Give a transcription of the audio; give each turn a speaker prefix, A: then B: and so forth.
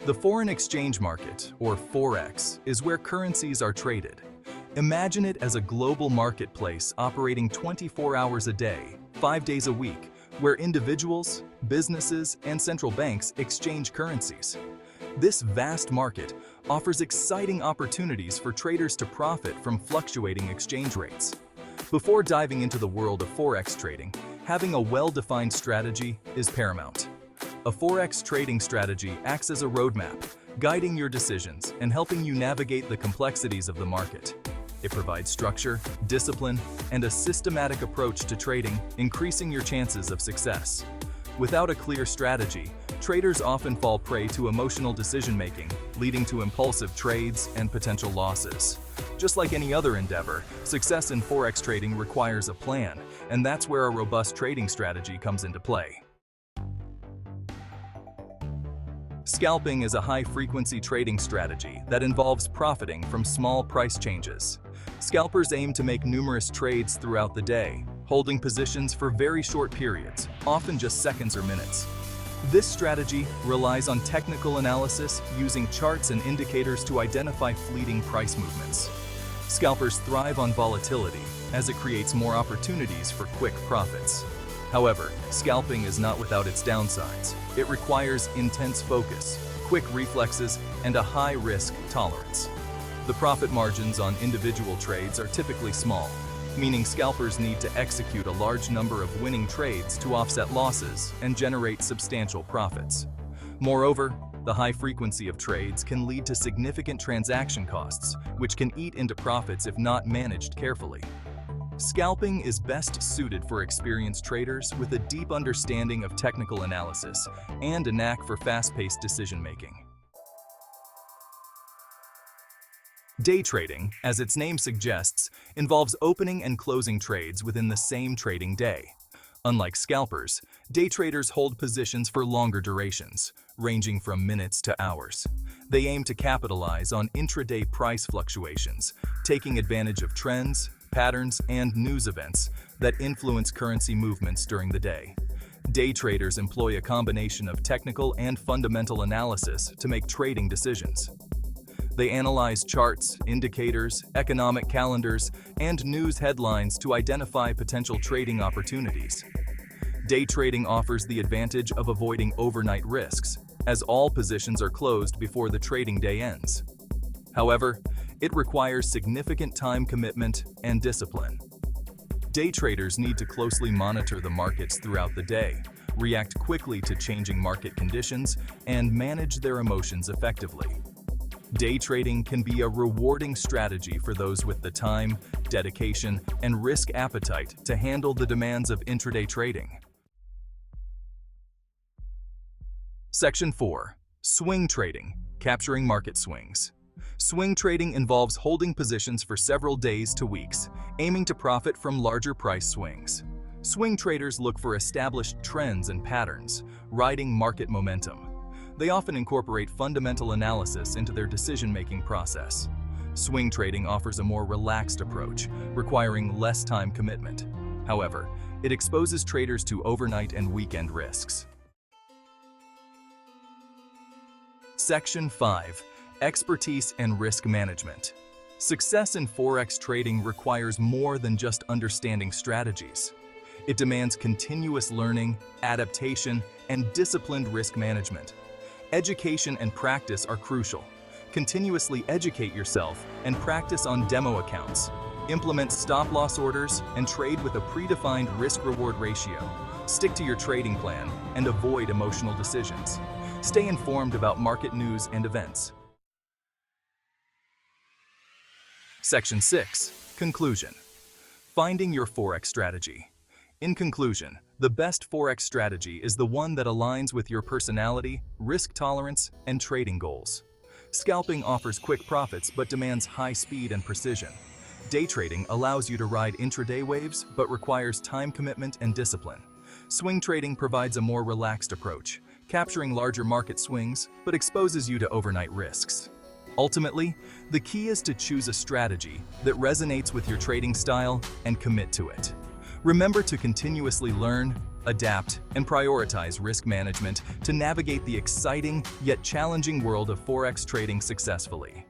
A: The foreign exchange market, or Forex, is where currencies are traded. Imagine it as a global marketplace operating 24 hours a day, 5 days a week, where individuals, businesses, and central banks exchange currencies. This vast market offers exciting opportunities for traders to profit from fluctuating exchange rates. Before diving into the world of Forex trading, having a well-defined strategy is paramount. A Forex trading strategy acts as a roadmap, guiding your decisions and helping you navigate the complexities of the market. It provides structure, discipline, and a systematic approach to trading, increasing your chances of success. Without a clear strategy, traders often fall prey to emotional decision-making, leading to impulsive trades and potential losses. Just like any other endeavor, success in Forex trading requires a plan, and that's where a robust trading strategy comes into play. Scalping is a high-frequency trading strategy that involves profiting from small price changes. Scalpers aim to make numerous trades throughout the day, holding positions for very short periods, often just seconds or minutes. This strategy relies on technical analysis using charts and indicators to identify fleeting price movements. Scalpers thrive on volatility, as it creates more opportunities for quick profits. However, scalping is not without its downsides. It requires intense focus, quick reflexes, and a high risk tolerance. The profit margins on individual trades are typically small, meaning scalpers need to execute a large number of winning trades to offset losses and generate substantial profits. Moreover, the high frequency of trades can lead to significant transaction costs, which can eat into profits if not managed carefully. Scalping is best suited for experienced traders with a deep understanding of technical analysis and a knack for fast-paced decision-making. Day trading, as its name suggests, involves opening and closing trades within the same trading day. Unlike scalpers, day traders hold positions for longer durations, ranging from minutes to hours. They aim to capitalize on intraday price fluctuations, taking advantage of trends, patterns, and news events that influence currency movements during the day. Day traders employ a combination of technical and fundamental analysis to make trading decisions. They analyze charts, indicators, economic calendars, and news headlines to identify potential trading opportunities. Day trading offers the advantage of avoiding overnight risks, as all positions are closed before the trading day ends. However, it requires significant time commitment and discipline. Day traders need to closely monitor the markets throughout the day, react quickly to changing market conditions, and manage their emotions effectively. Day trading can be a rewarding strategy for those with the time, dedication, and risk appetite to handle the demands of intraday trading. Section 4. Swing trading, capturing market swings. Swing trading involves holding positions for several days to weeks, aiming to profit from larger price swings. Swing traders look for established trends and patterns, riding market momentum. They often incorporate fundamental analysis into their decision-making process. Swing trading offers a more relaxed approach, requiring less time commitment. However, it exposes traders to overnight and weekend risks. Section 5. Expertise and risk management. Success in Forex trading requires more than just understanding strategies. It demands continuous learning, adaptation, and disciplined risk management. Education and practice are crucial. Continuously educate yourself and practice on demo accounts. Implement stop-loss orders and trade with a predefined risk-reward ratio. Stick to your trading plan and avoid emotional decisions. Stay informed about market news and events. Section 6. Conclusion. Finding your Forex strategy. In conclusion, the best Forex strategy is the one that aligns with your personality, risk tolerance, and trading goals. Scalping offers quick profits but demands high speed and precision. Day trading allows you to ride intraday waves but requires time commitment and discipline. Swing trading provides a more relaxed approach, capturing larger market swings but exposes you to overnight risks. Ultimately, the key is to choose a strategy that resonates with your trading style and commit to it. Remember to continuously learn, adapt, and prioritize risk management to navigate the exciting yet challenging world of Forex trading successfully.